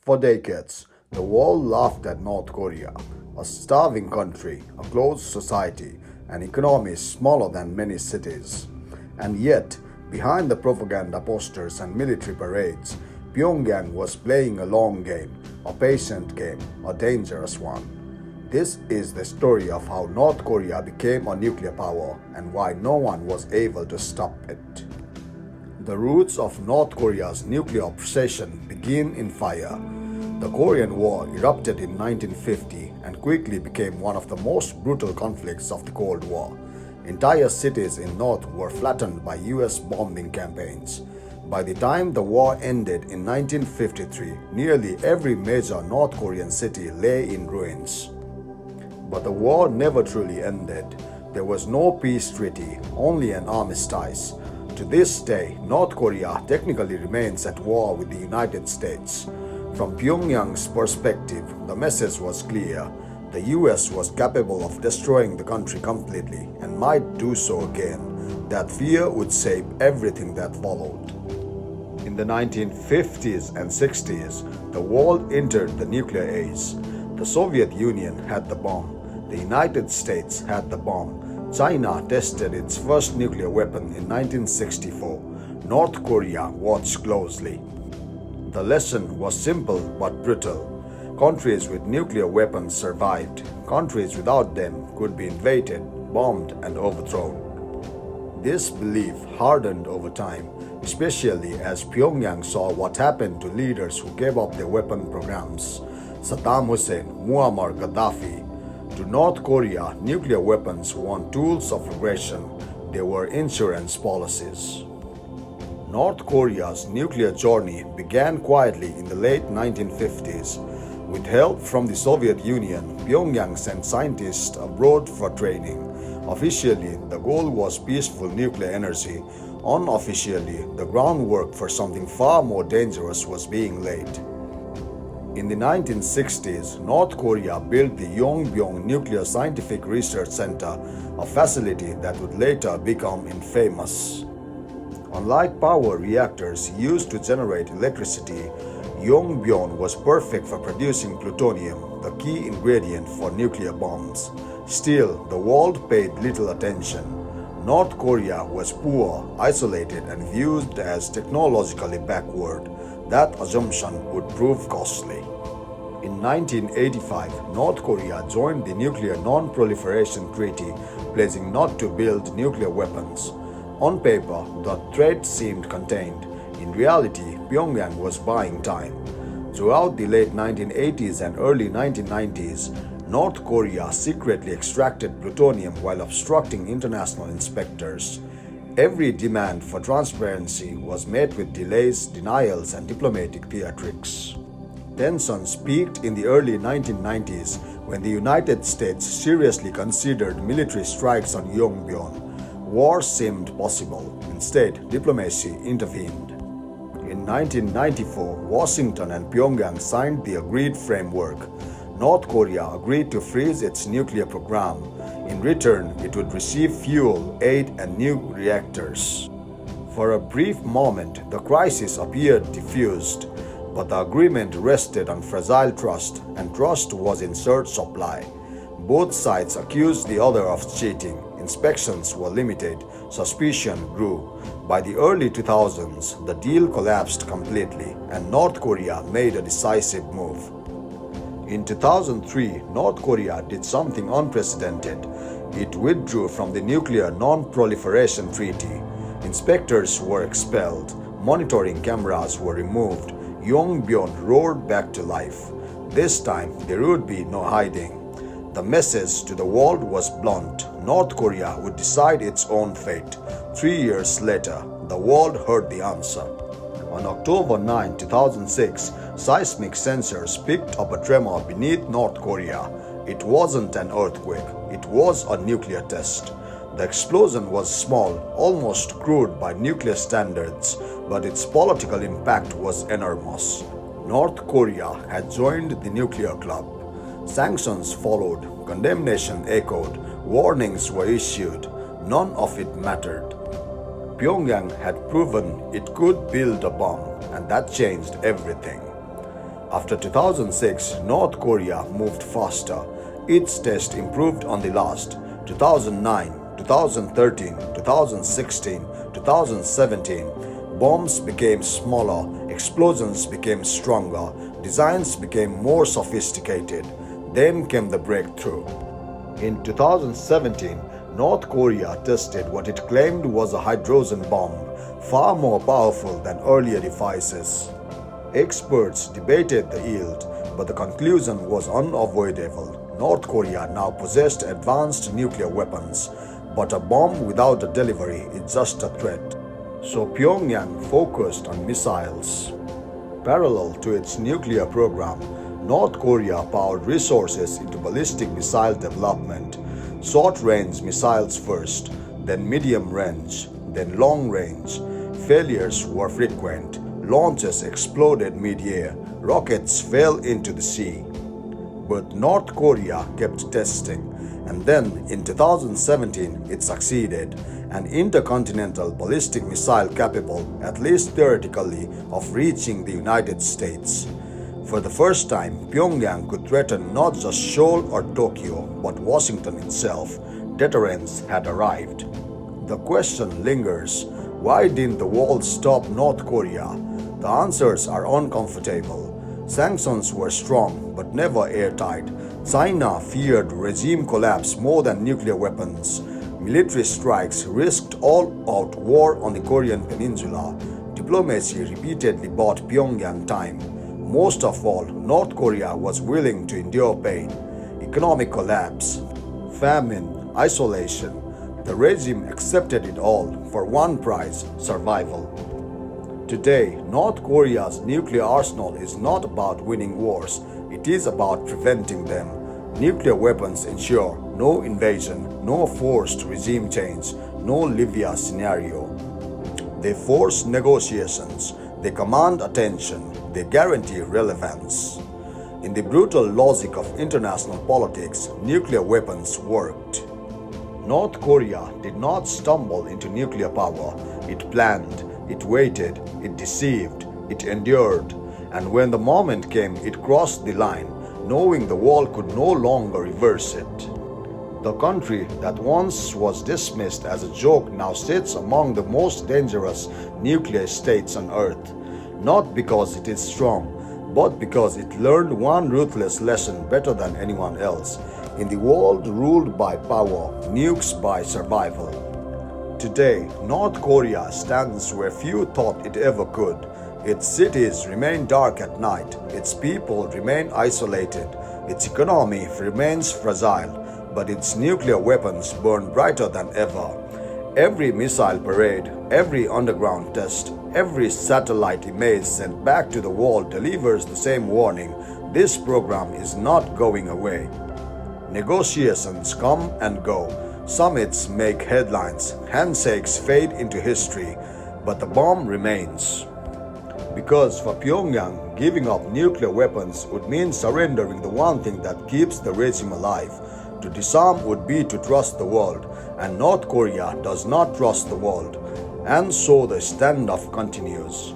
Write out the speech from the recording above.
For decades, the world laughed at North Korea, a starving country, a closed society, an economy smaller than many cities. And yet, behind the propaganda posters and military parades, Pyongyang was playing a long game, a patient game, a dangerous one. This is the story of how North Korea became a nuclear power and why no one was able to stop it. The roots of North Korea's nuclear obsession begin in fire. The Korean War erupted in 1950 and quickly became one of the most brutal conflicts of the Cold War. Entire cities in North were flattened by US bombing campaigns. By the time the war ended in 1953, nearly every major North Korean city lay in ruins. But the war never truly ended. There was no peace treaty, only an armistice. To this day, North Korea technically remains at war with the United States. From Pyongyang's perspective, the message was clear. The US was capable of destroying the country completely and might do so again. That fear would save everything that followed. In the 1950s and 60s, the world entered the nuclear age. The Soviet Union had the bomb. The United States had the bomb. China tested its first nuclear weapon in 1964. North Korea watched closely. The lesson was simple but brutal. Countries with nuclear weapons survived. Countries without them could be invaded, bombed, and overthrown. This belief hardened over time, especially as Pyongyang saw what happened to leaders who gave up their weapon programs. Saddam Hussein, Muammar Gaddafi. To North Korea, nuclear weapons weren't tools of aggression, they were insurance policies. North Korea's nuclear journey began quietly in the late 1950s. With help from the Soviet Union, Pyongyang sent scientists abroad for training. Officially, the goal was peaceful nuclear energy. Unofficially, the groundwork for something far more dangerous was being laid. In the 1960s, North Korea built the Yongbyon Nuclear Scientific Research Center, a facility that would later become infamous. Unlike power reactors used to generate electricity, Yongbyon was perfect for producing plutonium, the key ingredient for nuclear bombs. Still, the world paid little attention. North Korea was poor, isolated, and viewed as technologically backward. That assumption would prove costly. In 1985, North Korea joined the Nuclear Non-Proliferation Treaty, pledging not to build nuclear weapons. On paper, the threat seemed contained. In reality, Pyongyang was buying time. Throughout the late 1980s and early 1990s, North Korea secretly extracted plutonium while obstructing international inspectors. Every demand for transparency was met with delays, denials, and diplomatic theatrics. Tensions peaked in the early 1990s when the United States seriously considered military strikes on Yongbyon. War seemed possible. Instead, diplomacy intervened. In 1994, Washington and Pyongyang signed the agreed framework. North Korea agreed to freeze its nuclear program. In return, it would receive fuel, aid, and new reactors. For a brief moment, the crisis appeared diffused, but the agreement rested on fragile trust, and trust was in short supply. Both sides accused the other of cheating. Inspections were limited. Suspicion grew. By the early 2000s, the deal collapsed completely, and North Korea made a decisive move. In 2003, North Korea did something unprecedented. It withdrew from the Nuclear Non-Proliferation Treaty. Inspectors were expelled. Monitoring cameras were removed. Yongbyon roared back to life. This time, there would be no hiding. The message to the world was blunt. North Korea would decide its own fate. 3 years later, the world heard the answer. On October 9, 2006, seismic sensors picked up a tremor beneath North Korea. It wasn't an earthquake, it was a nuclear test. The explosion was small, almost crude by nuclear standards, but its political impact was enormous. North Korea had joined the nuclear club. Sanctions followed, condemnation echoed, warnings were issued. None of it mattered. Pyongyang had proven it could build a bomb, and that changed everything. After 2006, North Korea moved faster. Its test improved on the last. 2009, 2013, 2016, 2017. Bombs became smaller, explosions became stronger, designs became more sophisticated. Then came the breakthrough. In 2017, North Korea tested what it claimed was a hydrogen bomb, far more powerful than earlier devices. Experts debated the yield, but the conclusion was unavoidable. North Korea now possessed advanced nuclear weapons, but a bomb without a delivery is just a threat. So Pyongyang focused on missiles. Parallel to its nuclear program, North Korea poured resources into ballistic missile development. Short-range missiles first, then medium-range, then long-range. Failures were frequent. Launches exploded mid-air. Rockets fell into the sea. But North Korea kept testing, and then in 2017 it succeeded, an intercontinental ballistic missile capable, at least theoretically, of reaching the United States. For the first time, Pyongyang could threaten not just Seoul or Tokyo, but Washington itself. Deterrence had arrived. The question lingers, why didn't the world stop North Korea? The answers are uncomfortable. Sanctions were strong, but never airtight. China feared regime collapse more than nuclear weapons. Military strikes risked all-out war on the Korean Peninsula. Diplomacy repeatedly bought Pyongyang time. Most of all, North Korea was willing to endure pain. Economic collapse, famine, isolation. The regime accepted it all for one prize: survival. Today, North Korea's nuclear arsenal is not about winning wars, it is about preventing them. Nuclear weapons ensure no invasion, no forced regime change, no Libya scenario. They force negotiations, they command attention, they guarantee relevance. In the brutal logic of international politics, nuclear weapons worked. North Korea did not stumble into nuclear power. It planned, it waited, it deceived, it endured. And when the moment came, it crossed the line, knowing the world could no longer reverse it. The country that once was dismissed as a joke now sits among the most dangerous nuclear states on Earth. Not because it is strong, but because it learned one ruthless lesson better than anyone else. In the world ruled by power, nukes by survival. Today, North Korea stands where few thought it ever could. Its cities remain dark at night, its people remain isolated, its economy remains fragile, but its nuclear weapons burn brighter than ever. Every missile parade, every underground test, every satellite image sent back to the world delivers the same warning: this program is not going away. Negotiations come and go. Summits make headlines, handshakes fade into history, but the bomb remains. Because for Pyongyang, giving up nuclear weapons would mean surrendering the one thing that keeps the regime alive. To disarm would be to trust the world, and North Korea does not trust the world. And so the standoff continues.